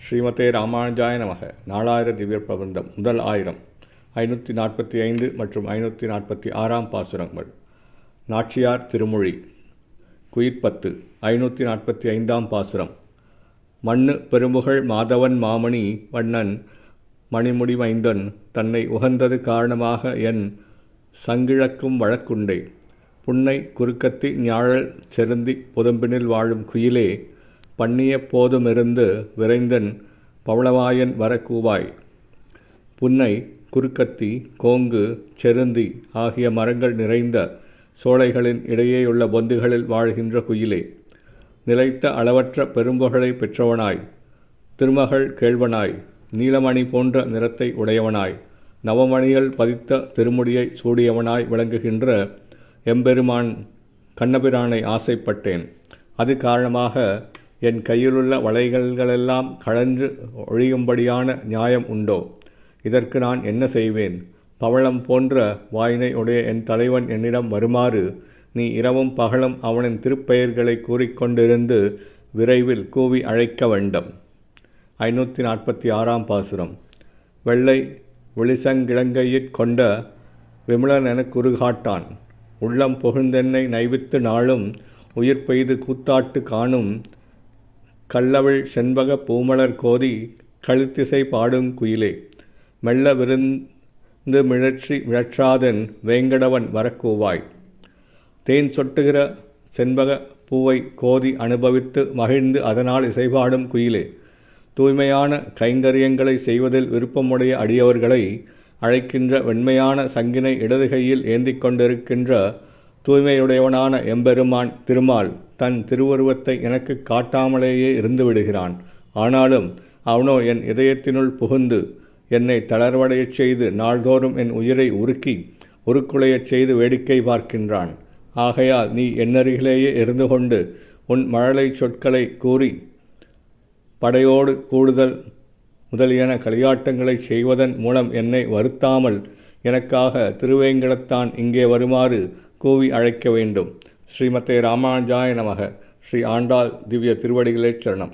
ஸ்ரீமதே ராமானுஜாய நமக. நாலாயிர திவ்ய பிரபந்தம் முதல் 1000 545 மற்றும் 546 பாசுரங்கள். நாச்சியார் திருமொழி. குயிற்பத்து 545 பாசுரம். மண்ணு பெரும்புகழ் மாதவன் மாமணி வண்ணன் மணிமுடி மைந்தன் தன்னை உகந்தது காரணமாக என் சங்கிழக்கும் வழக்குண்டை புன்னை குறுக்கத்தி ஞாழல் செருந்தி புதம்பினில் வாழும் குயிலே பண்ணிய போதுமிருந்து விரைந்தன் பவளவாயன் வரக்கூவாய். புன்னை குறுக்கத்தி கோங்கு செருந்தி ஆகிய மரங்கள் நிறைந்த சோலைகளின் இடையேயுள்ள பொந்துகளில் வாழ்கின்ற குயிலே, நிலைத்த அளவற்ற பெரும்புகழை பெற்றவனாய், திருமகள் கேள்வனாய், நீலமணி போன்ற நிறத்தை உடையவனாய், நவமணிகள் பதித்த திருமுடியை சூடியவனாய் விளங்குகின்ற எம்பெருமான் கண்ணபிரானை ஆசைப்பட்டேன். அது காரணமாக என் கையிலுள்ள வளைகள்களெல்லாம் கழன்று ஒழியும்படியான நியாயம் உண்டோ? இதற்கு நான் என்ன செய்வேன்? பவளம் போன்ற வாயினை உடைய என் தலைவன் என்னிடம் வருமாறு நீ இரவும் பகலும் அவனின் திருப்பெயர்களை கூறிக்கொண்டிருந்து விரைவில் கூவி அழைக்க வேண்டும். 546 பாசுரம். வெள்ளை வெளிசங்கிழங்கையிற் கொண்ட விமலனெனக் குறுகாட்டான் உள்ளம் புகுந்தென்னை நைவித்து நாளும் உயிர் பெய்து கூத்தாட்டு காணும் கள்ளவிழ் செண்பக பூமலர் கோதி கழுத்திசை பாடும் குயிலே, மெல்ல விருந்து மிழற்றாதென் வேங்கடவன் வரக்கூவாய். தேன் சொட்டுகிற செண்பக பூவை கோதி அனுபவித்து மகிழ்ந்து அதனால் இசைபாடும் குயிலே, தூய்மையான கைங்கரியங்களை செய்வதில் விருப்பமுடைய அடியவர்களை அழைக்கின்ற வெண்மையான சங்கினை இடது கையில் ஏந்தி கொண்டிருக்கின்ற தூய்மையுடையவனான எம்பெருமான் திருமால் தன் திருவுருவத்தை எனக்கு காட்டாமலேயே இருந்து விடுகிறான். ஆனாலும் அவனோ என் இதயத்தினுள் புகுந்து என்னை தளர்வடையச் செய்து நாள்தோறும் என் உயிரை உருக்கி உருக்குலையச் செய்து வேடிக்கை பார்க்கின்றான். ஆகையால் நீ என்னருகிலேயே இருந்து கொண்டு உன் மழலை சொற்களை கூறி படையோடு கூடுதல் முதலியன களியாட்டங்களை செய்வதன் மூலம் என்னை வருத்தாமல் எனக்காக திருவேங்கடத்தான் இங்கே வருமாறு கூவி அழைக்க வேண்டும். ஸ்ரீமதே ராமானுஜாய நமக. ஸ்ரீ ஆண்டாள் திவ்ய திருவடிகளே சரணம்.